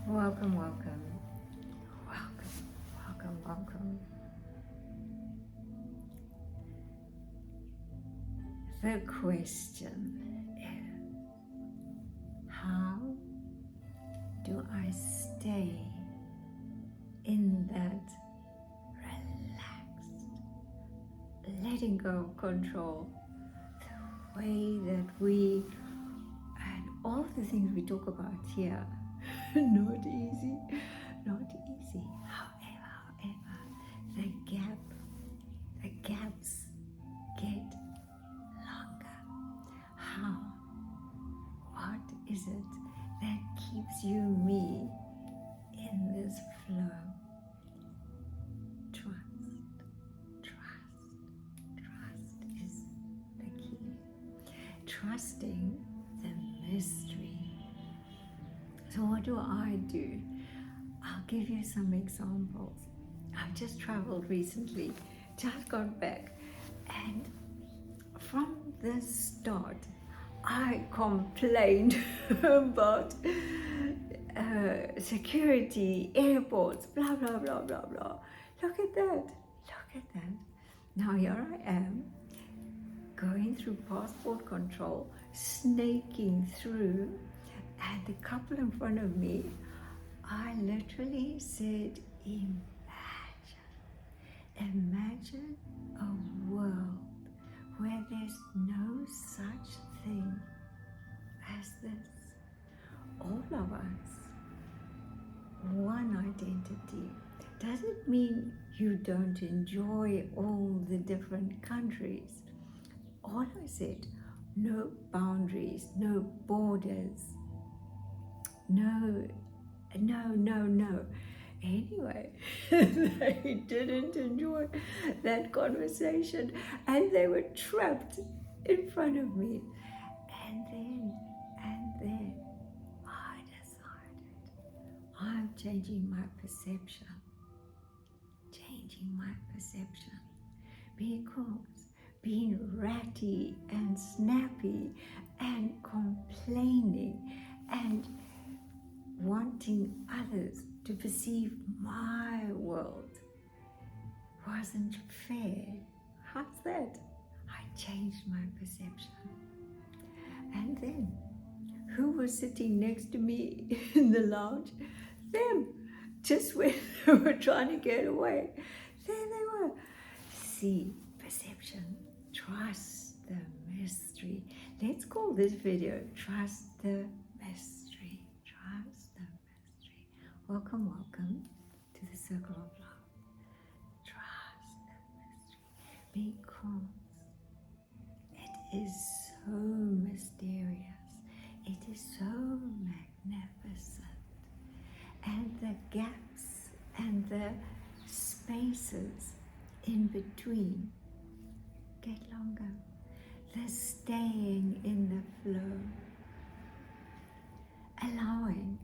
Welcome, welcome, welcome, welcome, welcome. The question is, how do I stay in that relaxed, letting go of control, the way that we, and all the things we talk about here, not easy, not easy. However, the gaps get longer. How? What is it that keeps you and me in this flow? Trust is the key. Trusting the mystery. So what do? I'll give you some examples. I've just traveled recently, just got back, and from the start, I complained about security, airports, blah, blah, blah, blah, blah. Look at that. Now here I am, going through passport control, snaking through, and the couple in front of me, I literally said, imagine a world where there's no such thing as this. All of us, one identity. Doesn't mean you don't enjoy all the different countries. All I said, no boundaries, no borders, no. Anyway, they didn't enjoy that conversation and they were trapped in front of me. And then I decided I'm changing my perception. Because being ratty and snappy and complaining and wanting others to perceive my world wasn't fair. How's that? I changed my perception. And then, who was sitting next to me in the lounge? Them. Just when they were trying to get away, there they were. See, perception. Trust the mystery. Let's call this video Trust the Mystery. Trust the mystery. Welcome to the circle of love. Trust the mystery. Because it is so mysterious. It is so magnificent. And the gaps and the spaces in between get longer. The staying in the flow. Allowing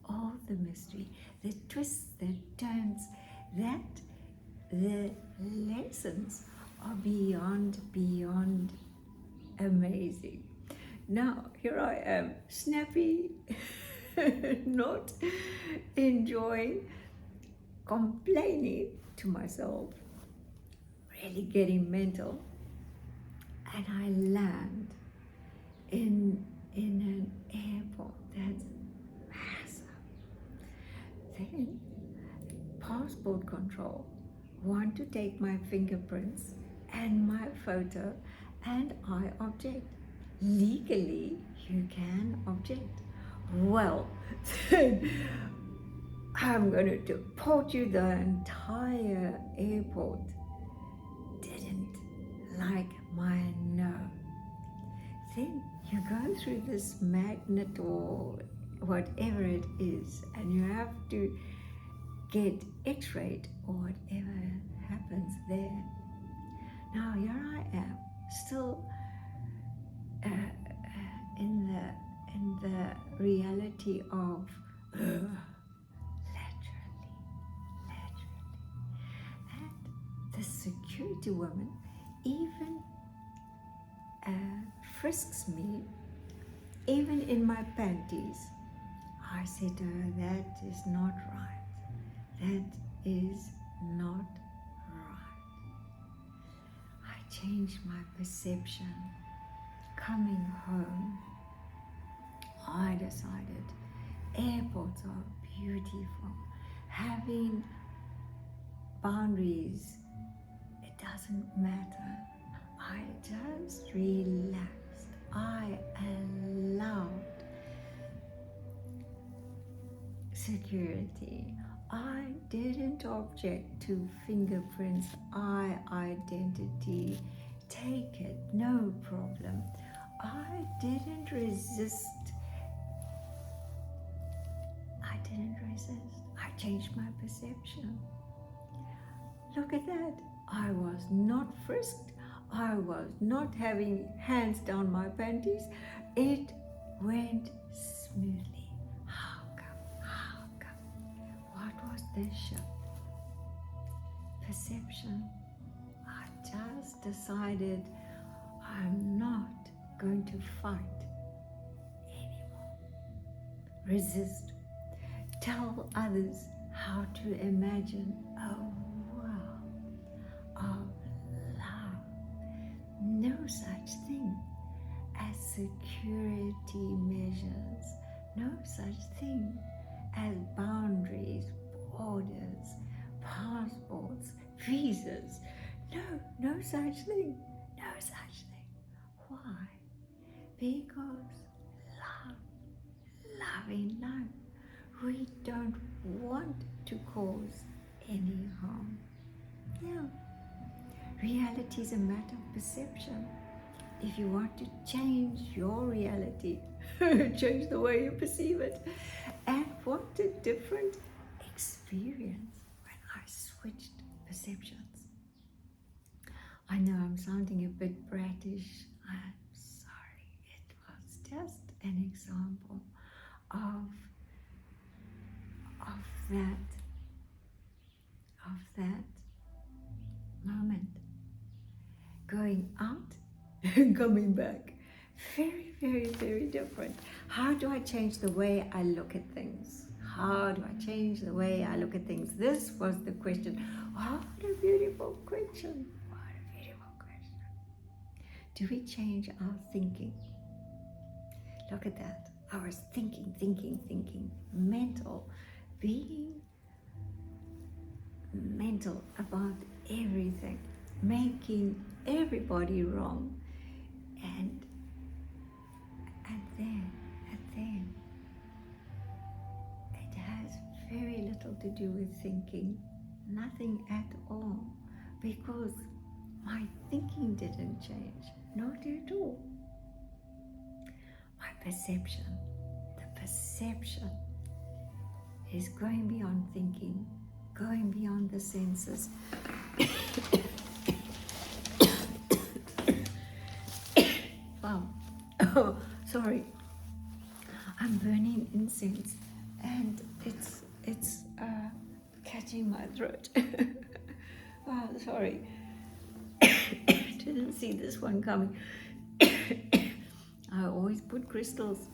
all the mystery, the twists, the turns, that the lessons are beyond amazing. Now, here I am, snappy, not enjoying, complaining to myself, really getting mental, and I land in an airport that's massive. Then, passport control want to take my fingerprints and my photo, and I object. Legally, you can object. Well, then I'm going to deport you. The entire airport didn't like my no. Then you go through this magnet or whatever it is, and you have to get x-rayed or whatever happens there. Now here I am, still in the reality of literally, and the security woman even frisks me even in my panties. I said to her, that is not right. That is not right. I changed my perception. Coming home, I decided airports are beautiful. Having boundaries, it doesn't matter. I just relaxed. I allowed security. I didn't object to fingerprints, eye identity. Take it, no problem. I didn't resist. I changed my perception. Look at that. I was not frisked. I was not having hands down my panties. It went smoothly. How come? How come? What was the shift? Perception. I just decided I'm not going to fight anymore. Resist. Tell others how to imagine a world of love. No such thing as security measures. No such thing as boundaries, borders, passports, visas. No such thing. No such thing. Why? Because loving love. We don't want to cause any harm. Yeah. Reality is a matter of perception. If you want to change your reality, change the way you perceive it, and want a different experience when I switched perceptions. I know I'm sounding a bit bratish. I'm sorry. It was just an example of that moment. Going out and coming back. Very, very, very different. How do I change the way I look at things? How do I change the way I look at things? This was the question. What a beautiful question. What a beautiful question. Do we change our thinking? Look at that. I was thinking. Mental. Being mental about everything. Making everybody wrong. And then it has very little to do with thinking, nothing at all, because my thinking didn't change, not at all. My perception, the perception is going beyond thinking, going beyond the senses. Wow. Oh, sorry. I'm burning incense and it's catching my throat. Wow, sorry. Didn't see this one coming. I always put crystals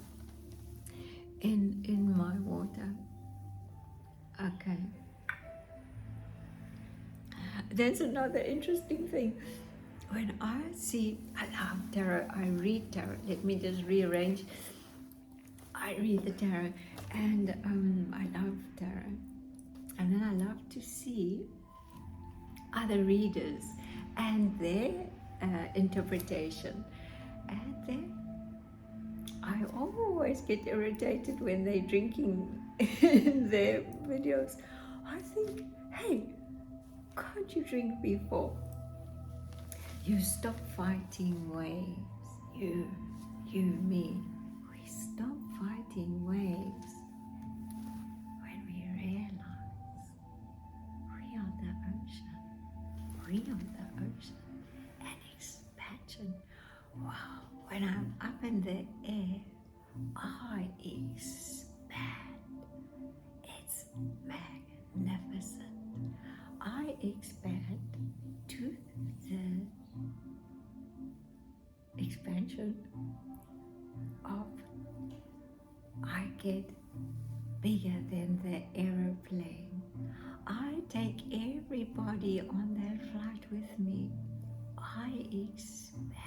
in my water. Okay. That's another interesting thing. When I love tarot, I read tarot. Let me just rearrange. I read the tarot and I love tarot. And then I love to see other readers and their interpretation. And then I always get irritated when they're drinking in their videos. I think, hey, can't you drink before? You stop fighting waves. You, me. We stop fighting waves when we realize we are the ocean. We are the ocean. An expansion. Wow. When I'm up in the air, I expand. It's magnificent. I expand to the expansion of I get bigger than the aeroplane. I take everybody on that flight with me. I expand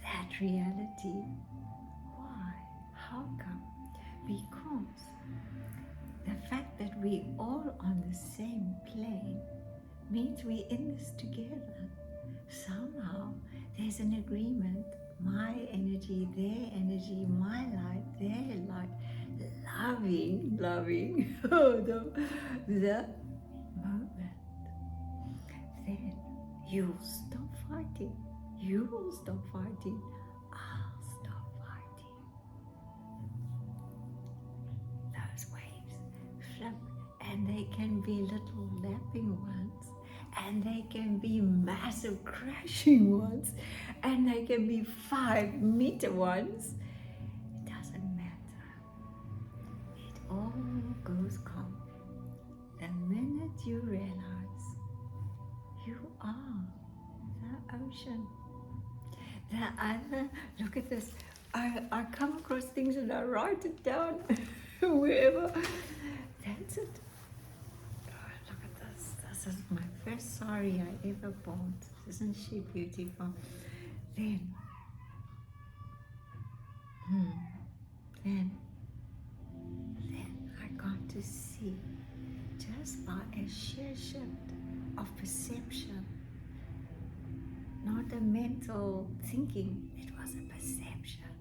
that reality. Why? How come? Because the fact that we all on the same plane means we're in this together. Somehow there's an agreement. My energy, their energy, my light, their light, loving the moment. Then you'll stop fighting. You will stop fighting. I'll stop fighting. Those waves flip, and they can be little lapping ones, and they can be massive crashing ones, and they can be 5-meter ones. It doesn't matter. It all goes calm. The minute you realize you are the ocean. The other, look at this. I come across things and I write it down wherever. That's it. Oh, look at this. This is my first sari I ever bought. Isn't she beautiful? Then I got to see, just by a sheer shift of perception, not a mental thinking, it was a perception.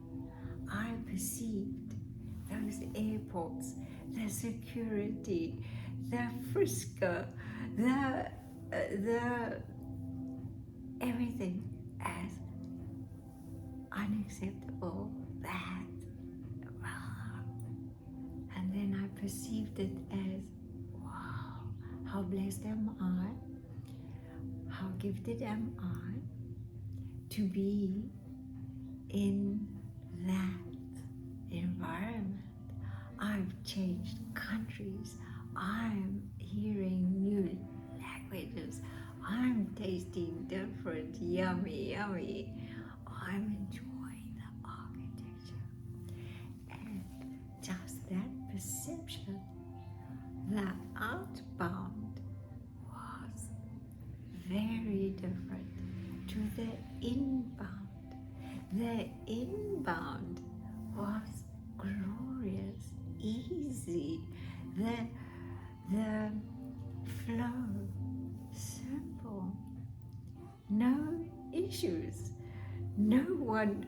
I perceived those airports, the security, the frisker, the everything as unacceptable, bad, wrong. And then I perceived it as, wow, how blessed am I? How gifted am I to be in that environment? I've changed countries. I'm hearing new languages. I'm tasting different, yummy. I'm enjoying the architecture. And just that perception, the outbound was very different to the inbound. The inbound was glorious, easy, the flow, simple, no issues, no one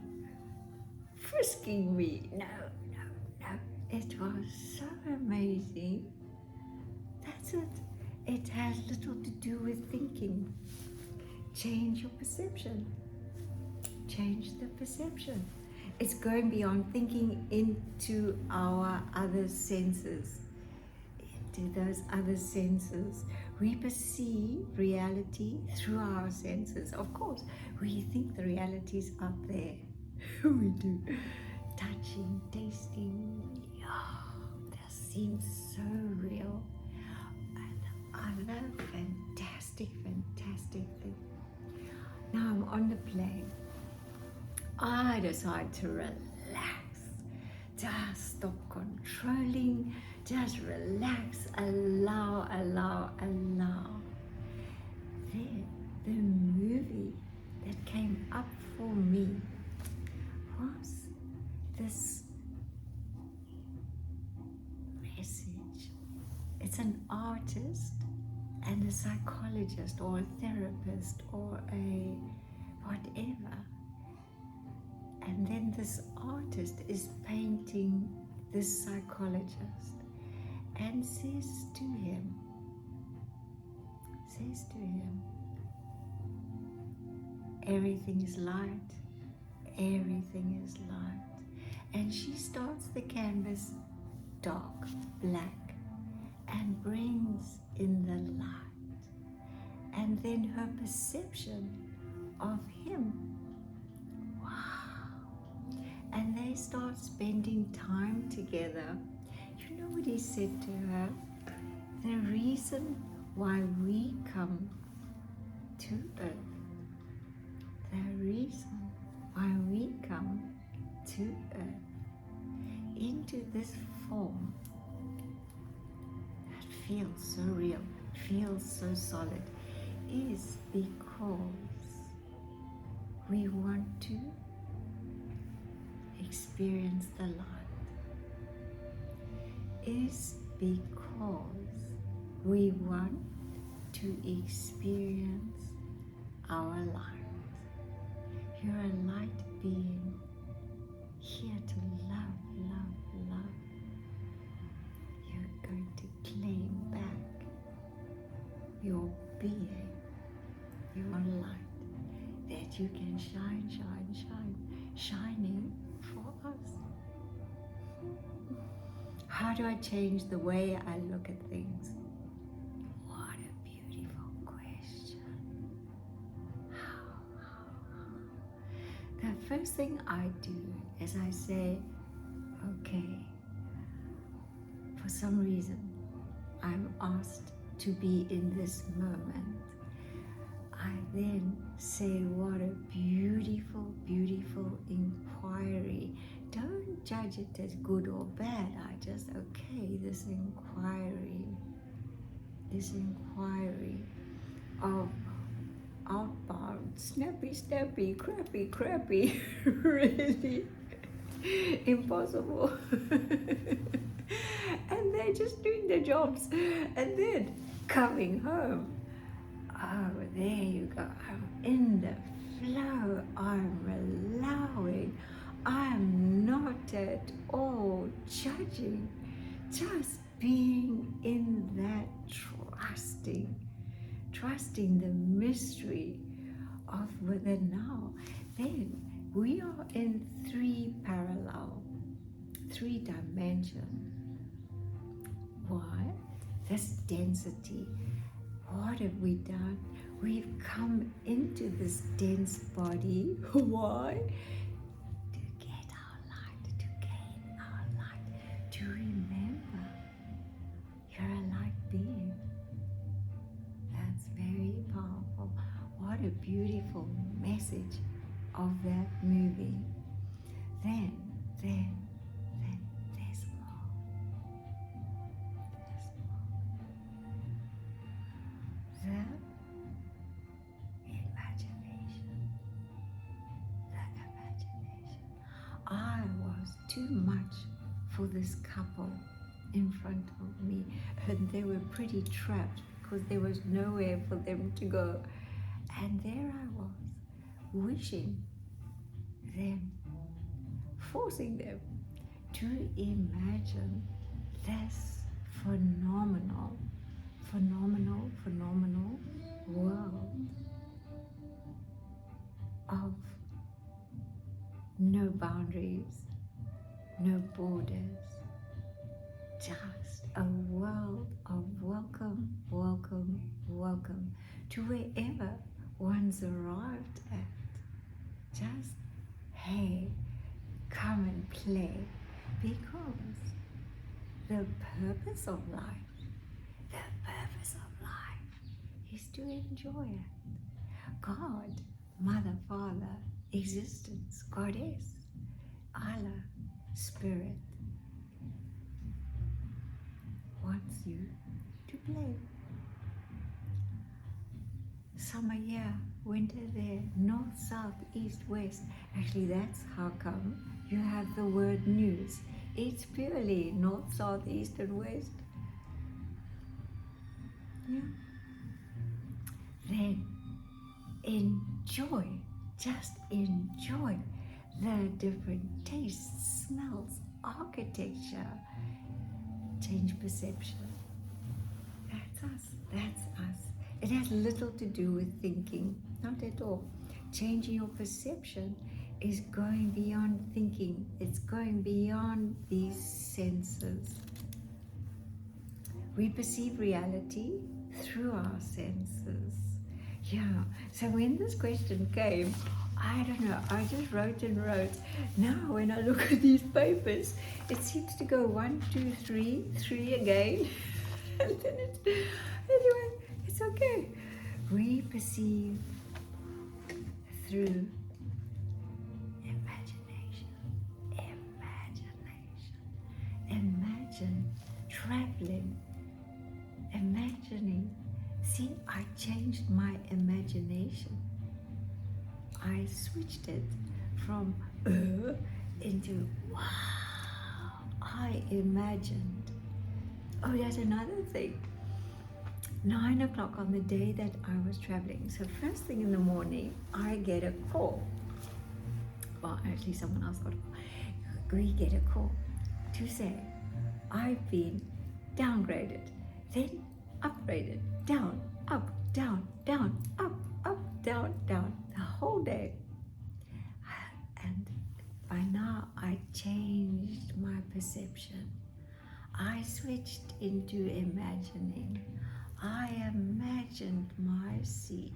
frisking me, no. It was so amazing. That's it. It has little to do with thinking. Change your perception. Change the perception. It's going beyond thinking into our other senses. Into those other senses. We perceive reality through our senses. Of course, we think the reality's out there. We do. Touching, tasting. This seems so real. And other fantastic thing. Now I'm on the plane. I decide to relax. Just stop controlling. Just relax. Allow. Then the movie that came up for me was this message. It's an artist and a psychologist or a therapist or a whatever. And then this artist is painting this psychologist and says to him, everything is light, everything is light. And she starts the canvas dark, black, and brings in the light. And then her perception of him, and they start spending time together. You know what he said to her? The reason why we come to earth, the reason why we come to earth into this form that feels so real, feels so solid, is because we want to experience the light. Is because we want to experience our light. You're a light being here to love, love, love. You're going to claim back your being, your light, that you can shine, shine, shine, shining for us. How do I change the way I look at things? What a beautiful question. The first thing I do is I say, okay, for some reason, I'm asked to be in this moment. I then say, what a beautiful, beautiful inquiry. Don't judge it as good or bad. I just, okay, this inquiry of outbound, snappy, snappy, crappy, crappy, really impossible. And they're just doing their jobs. And then coming home, oh, there you go. I'm in the flow. I'm allowing. I'm not at all judging. Just being in that trusting the mystery of the now. Then we are in three dimensions. Why? This density. What have we done? We've come into this dense body. Why? To get our light, to gain our light, to remember you're a light being. That's very powerful. What a beautiful message of that movie. Then there's more. The imagination. I was too much for this couple in front of me, and they were pretty trapped because there was nowhere for them to go. And there I was, wishing them, forcing them to imagine this phenomenal world of no boundaries, no borders, just a world of welcome, welcome, welcome to wherever one's arrived at. Just, hey, come and play, because the purpose of life is to enjoy it. God, Mother, Father, existence, Goddess, Allah, Spirit, wants you to play. Summer here, winter there, north, south, east, west. Actually, that's how come you have the word news. It's purely north, south, east, and west. Yeah. Then enjoy, just enjoy the different tastes, smells, architecture. Change perception. That's us. It has little to do with thinking, not at all. Changing your perception is going beyond thinking. It's going beyond these senses. We perceive reality through our senses. Yeah, so when this question came, I don't know, I just wrote and wrote. Now when I look at these papers, it seems to go 1, 2, 3, 3 again. And then anyway, it's okay. We perceive through imagination. imagine traveling, imagining. See, I changed my imagination. I switched it from into wow, I imagined. Oh, that's another thing. 9 o'clock on the day that I was traveling. So first thing in the morning, I get a call. Well, actually someone else got a call. We get a call to say, I've been downgraded, then upgraded, down, up, down, down, up, down, down, the whole day. And by now I changed my perception. I switched into imagining. I imagined my seat.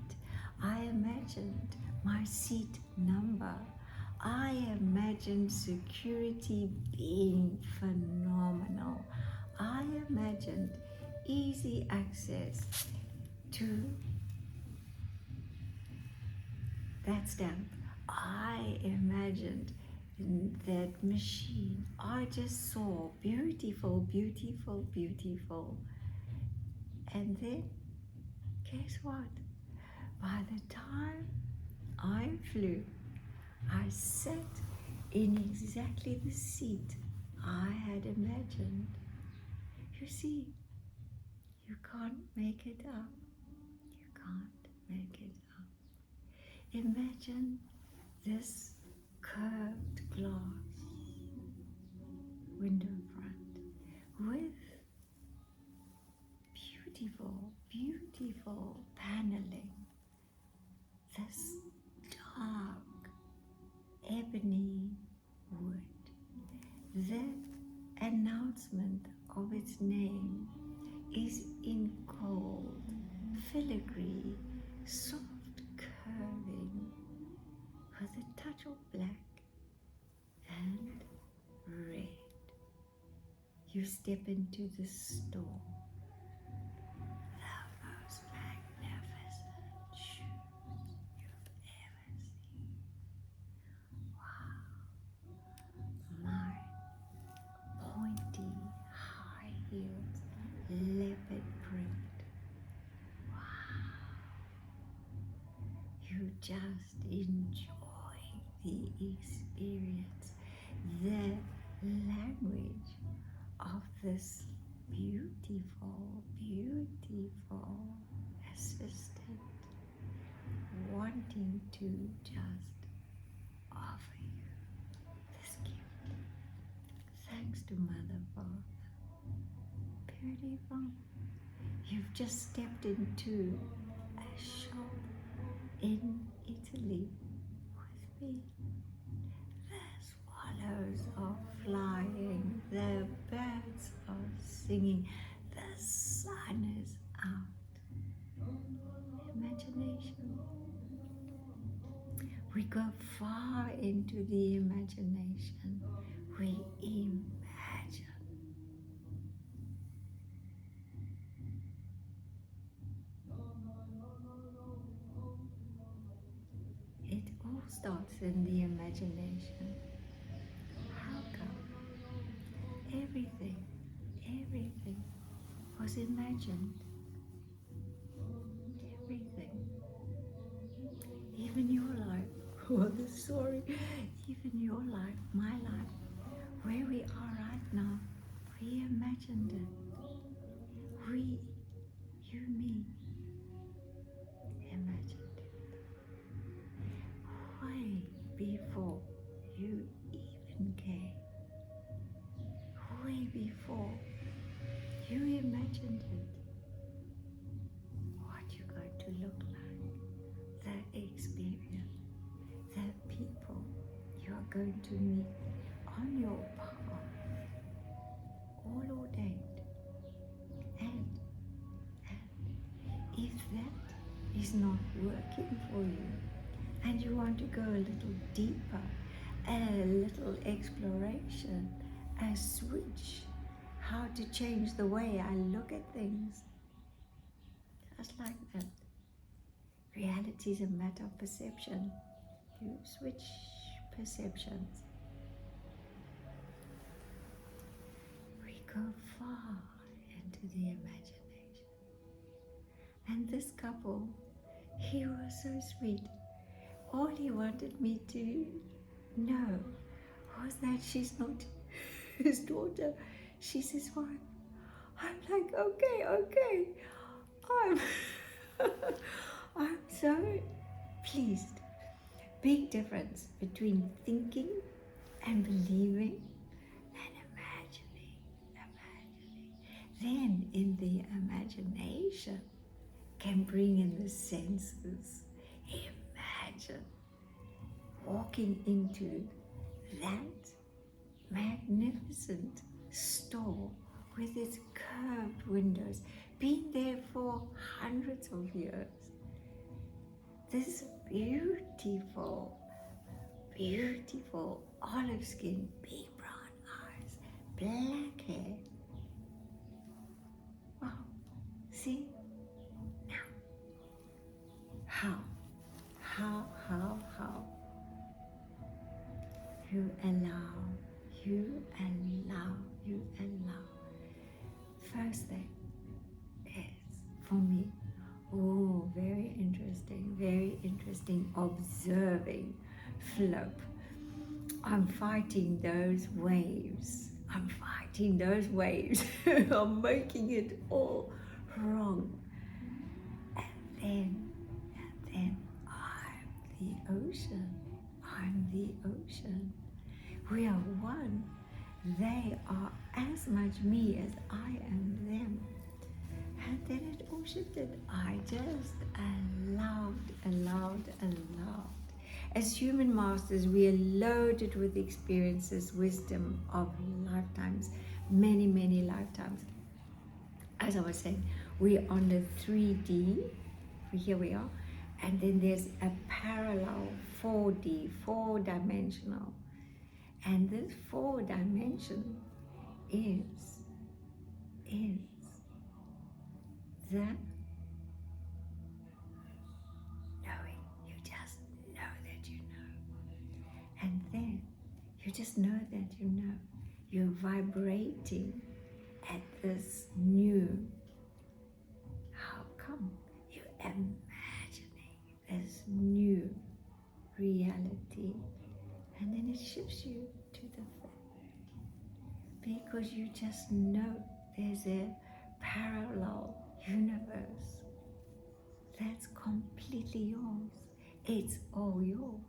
I imagined my seat number. I imagined security being phenomenal. I imagined easy access to that stamp. I imagined that machine. I just saw beautiful, beautiful, beautiful. And then, guess what? By the time I flew, I sat in exactly the seat I had imagined. You see, you can't make it up. You can't make it up. Imagine this curved glass window front with beautiful, beautiful paneling. This dark ebony wood. The announcement of its name is in gold, filigree, soft curving, with a touch of black and red. You step into the store. The most magnificent shoes you've ever seen. Wow. My pointy high heels, leopard print. Wow. You just enjoy the experience, the language of this beautiful, beautiful assistant wanting to just offer you this gift. Thanks to Mother Father. Beautiful. You've just stepped into a shop in Italy with me. The swallows are flying, the birds are singing, the sun is out. Imagination. We go far into the imagination. We imagine. It all starts in the imagination. How come everything was imagined? Everything. Even your life. Oh, the story. Even your life, my life, where we are right now, we imagined it. We, you, me, imagined it. Way before you even came. Way before you imagined it. What you're going to look like. The experience. The people you are going to meet on your path. All ordained. And if that is not working for you, and you want to go a little deeper, a little exploration, a switch, how to change the way I look at things, just like that. Reality is a matter of perception. You switch perceptions. We go go far into the imagination. And this couple, he was so sweet. All he wanted me to know was that she's not his daughter, she's his wife. I'm like, okay. I'm, I'm so pleased. Big difference between thinking and believing and imagining. Then in the imagination can bring in the senses. Imagine walking into that magnificent store with its curved windows, been there for hundreds of years. This beautiful olive skin, big brown eyes, black hair. Wow. See? Now, how? You allow. First thing is, for me, very interesting, observing flow. I'm fighting those waves. I'm making it all wrong. And then I'm the ocean. We are one. They are as much me as I am them. And then it all shifted. I just allowed. As human masters, we are loaded with experiences, wisdom of lifetimes, many lifetimes. As I was saying, we're on the 3D, here we are, and then there's a parallel 4D, 4-dimensional. And this 4-dimension is the knowing. You just know that you know. And then you just know that you know. You're vibrating at this new. How come? You're imagining this new reality. And then it shifts you to the because you just know there's a parallel universe that's completely yours. It's all yours.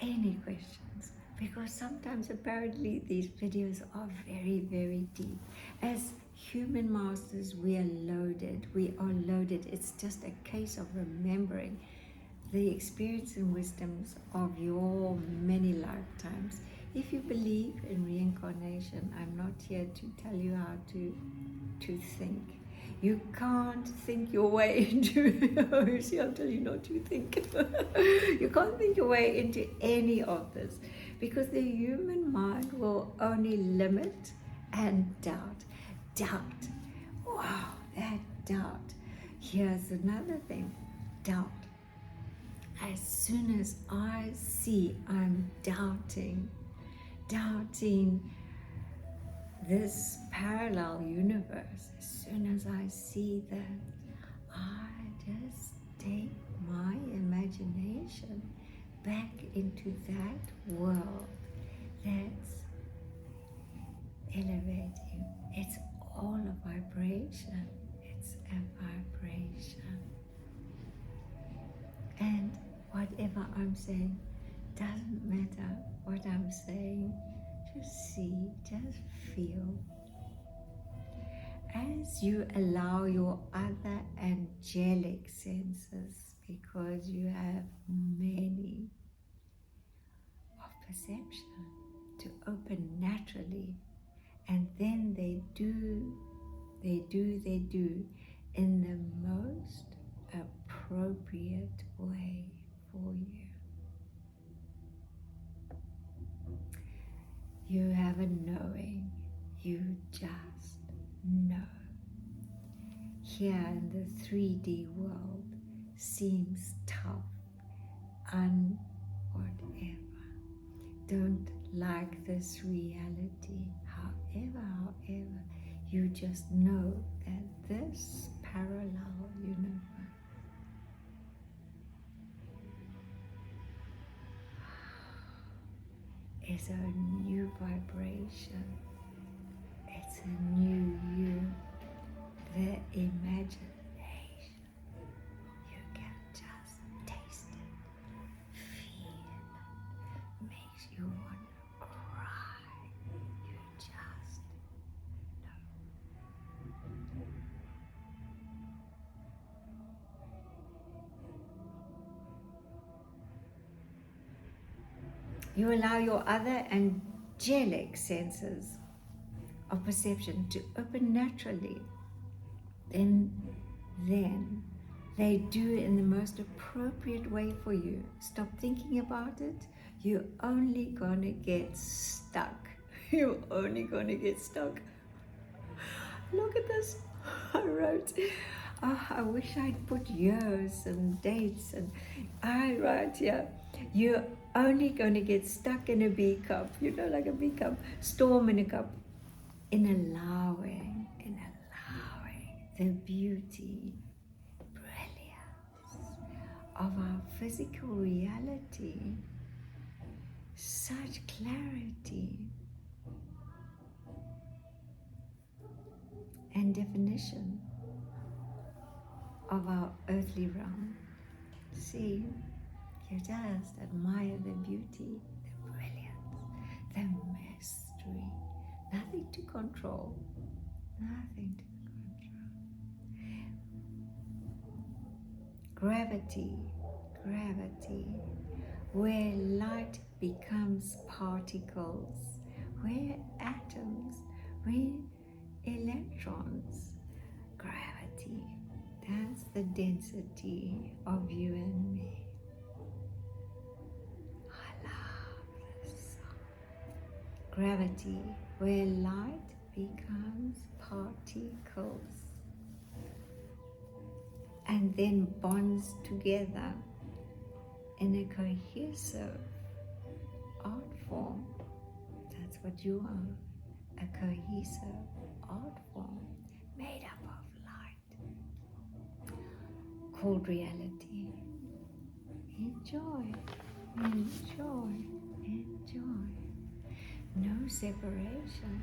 Any questions? Because sometimes apparently these videos are very deep. As human masters, we are loaded. It's just a case of remembering the experience and wisdoms of your many lifetimes. If you believe in reincarnation, I'm not here to tell you how to think. You can't think your way into, see, I'll tell you not to think. You can't think your way into any of this because the human mind will only limit and doubt. Wow, that doubt. Here's another thing, doubt. As soon as I see I'm doubting this parallel universe, as soon as I see that, I just take my imagination back into that world that's elevating. It's all a vibration. It's a vibration. And whatever I'm saying, doesn't matter what I'm saying, just see, just feel. As you allow your other angelic senses, because you have many of perception, to open naturally, and then they do in the most appropriate way for you. You have a knowing, you just know. Here in the 3D world seems tough, whatever. Don't like this reality. However, you just know that this parallel universe is a new vibration. It's a new you. The imagination, you can just taste it, feel it, makes you want to cry. You just know. You allow your other angelic senses of perception to open naturally. Then they do it in the most appropriate way for you. Stop thinking about it. You're only gonna get stuck. You're only gonna get stuck. Look at this. I wrote, oh, I wish I'd put years and dates, and I write here, you're only gonna get stuck in a B cup, like a B cup, storm in a cup, in allowing the beauty, brilliance of our physical reality, such clarity and definition of our earthly realm. See, you just admire the beauty, the brilliance, the mystery, nothing to control, nothing to control. Gravity, where light becomes particles, where atoms, where electrons. Gravity, that's the density of you and me. I love this song. Gravity, where light becomes particles and then bonds together in a cohesive art form. That's what you are, a cohesive art form made up of light, called reality. Enjoy, enjoy, enjoy. No separation.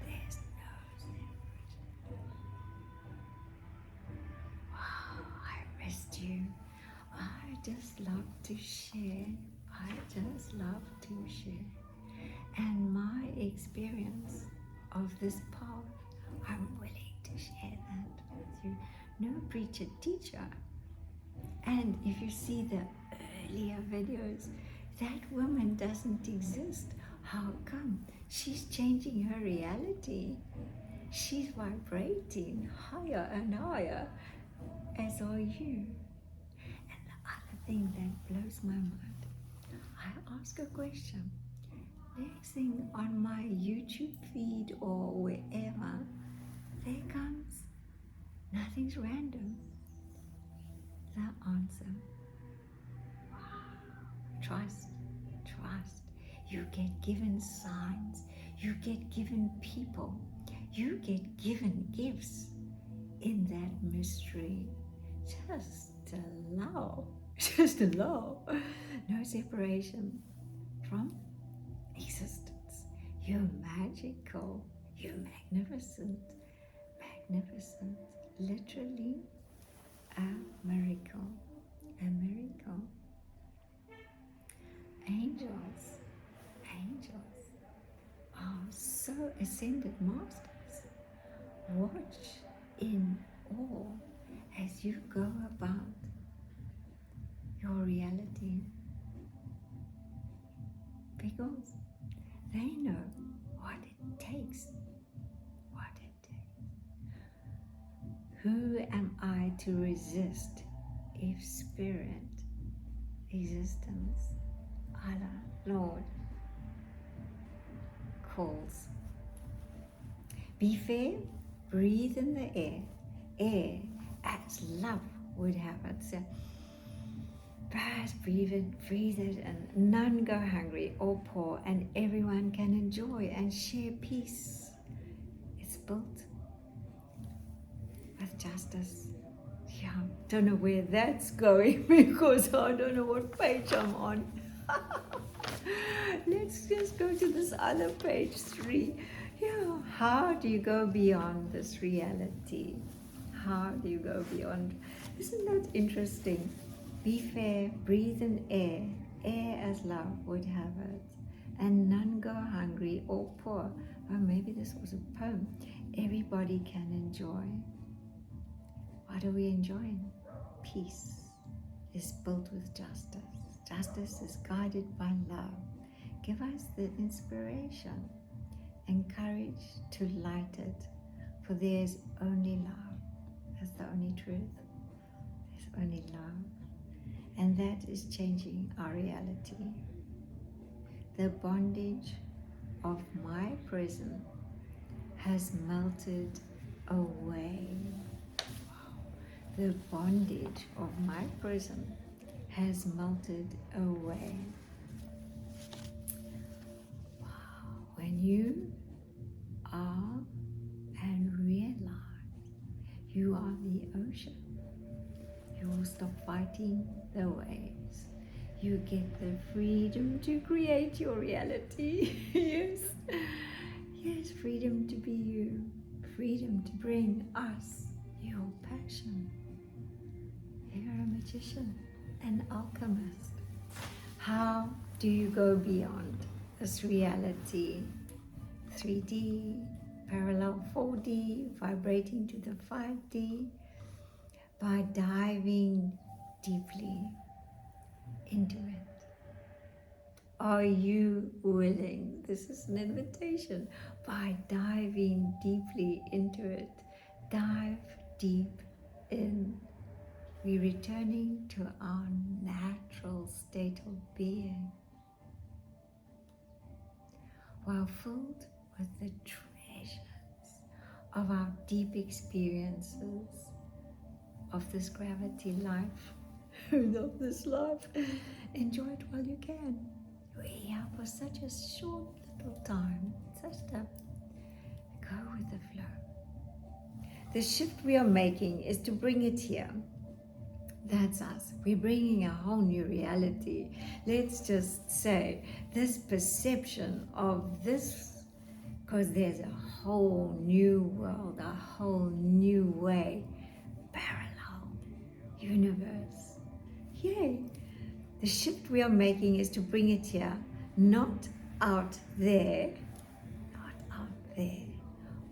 There's no separation. Wow, I missed you. I just love to share. I just love to share. And my experience of this path, I'm willing to share that with you. No preacher, teacher. And if you see the earlier videos, that woman doesn't exist. How come? She's changing her reality. She's vibrating higher and higher, as are you. And the other thing that blows my mind, I ask a question. Next thing on my YouTube feed or wherever, there comes, nothing's random, the answer. Trust. You get given signs, you get given people, you get given gifts in that mystery. Just allow. No separation from existence. You're magical, you're magnificent, literally a miracle. Angels are so ascended masters. Watch in awe as you go about your reality, because they know what it takes. Who am I to resist if spirit, existence, Allah, Lord, calls? Be fair, breathe in the air as love would have it. So breathe it, and none go hungry or poor, and everyone can enjoy and share peace. It's built with justice. Yeah, don't know where that's going because I don't know what page I'm on. Let's just go to this other page 3. Yeah, how do you go beyond this reality? How do you go beyond? Isn't that interesting? Be fair, breathe in air as love would have it, and none go hungry or poor. Oh, maybe this was a poem. Everybody can enjoy. What are we enjoying? Peace is built with justice. Justice is guided by love. Give us the inspiration and courage to light it, for there is only love. That's the only truth. There's only love. And that is changing our reality. The bondage of my prison has melted away. The bondage of my prison has melted away. Wow. When you are and realize you are the ocean, you will stop fighting the waves. You get the freedom to create your reality. Yes. Yes, freedom to be you. Freedom to bring us your passion. You're a magician, an alchemist. How do you go beyond this reality? 3D, parallel 4D, vibrating to the 5D, by diving deeply into it. Are you willing? This is an invitation. By diving deeply into it, dive deep in. We're returning to our natural state of being, while filled with the treasures of our deep experiences of this gravity life, of this life. Enjoy it while you can. We're here for such a short little time, such a go with the flow. The shift we are making is to bring it here. That's us. We're bringing a whole new reality. Let's just say this perception of this, because there's a whole new world, a whole new way, parallel universe. Yay! The shift we are making is to bring it here, not out there,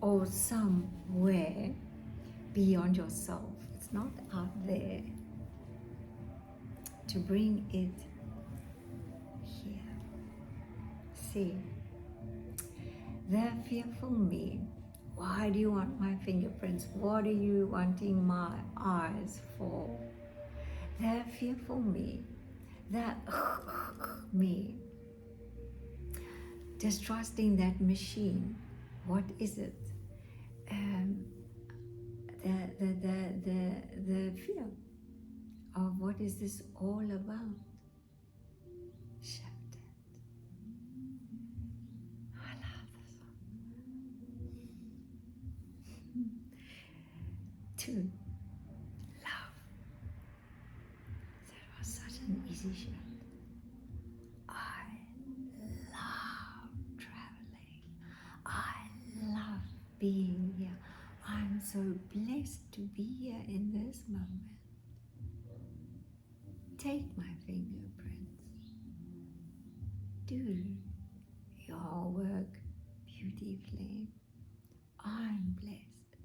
or somewhere beyond yourself. It's not out there. To bring it here. See, the fearful me. Why do you want my fingerprints? What are you wanting my eyes for? The fearful me. That me. Distrusting that machine. What is it? The fear of what is this all about? Shift it. I love this one. 2. Love. That was such an easy shift. I love traveling. I love being here. I'm so blessed to be here in this moment. Take my fingerprints. Do your work beautifully. I'm blessed.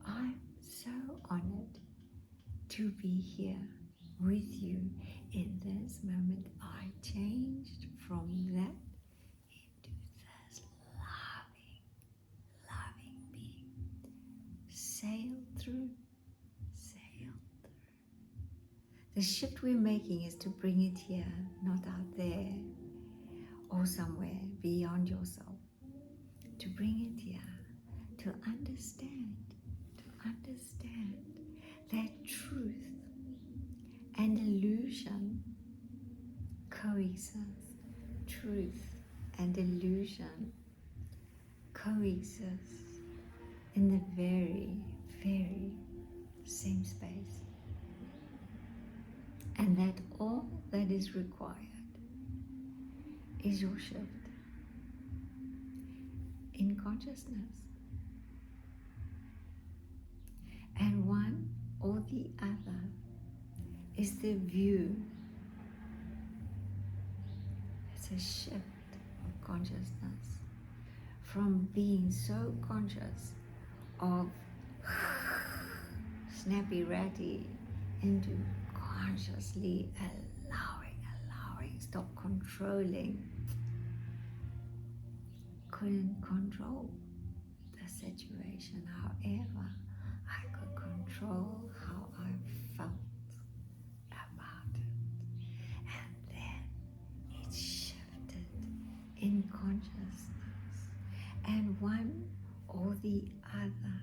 I'm so honored to be here with you in this moment. I changed from that into this loving being. Sail through. The shift we're making is to bring it here, not out there or somewhere beyond yourself. To bring it here, to understand that truth and illusion coexist. Truth and illusion coexist in the very, very same space. And that all that is required is your shift in consciousness. And one or the other is the view. It's a shift of consciousness from being so conscious of snappy ratty into consciously allowing, stop controlling. Couldn't control the situation, however, I could control how I felt about it. And then it shifted in consciousness. And one or the other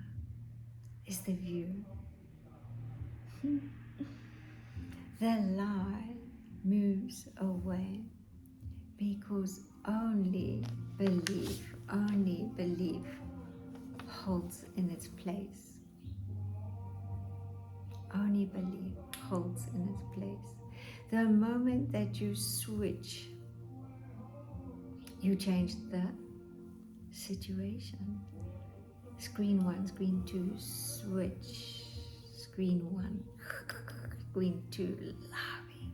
is the view. The lie moves away because only belief holds in its place. Only belief holds in its place. The moment that you switch, you change the situation. Screen 1, screen 2, switch. Screen 1, screen 2, loving.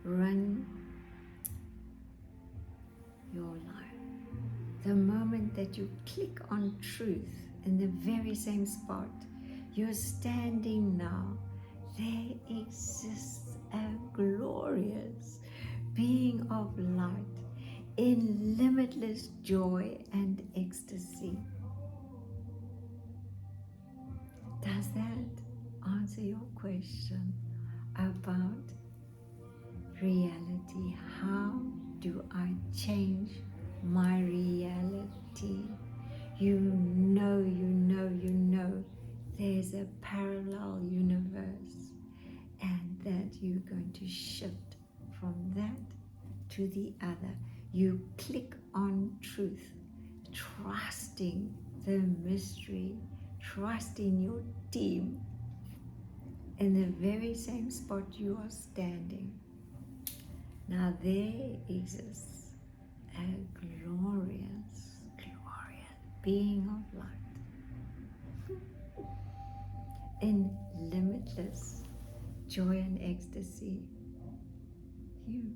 Run your life. The moment that you click on truth in the very same spot you're standing now, there exists a glorious being of light in limitless joy and ecstasy. Does that answer your question about reality? How do I change my reality? You know there's a parallel universe, and that you're going to shift from that to the other. You click on truth, trusting the mystery, trusting your team in the very same spot you are standing. Now there exists a glorious being of light in limitless joy and ecstasy. You.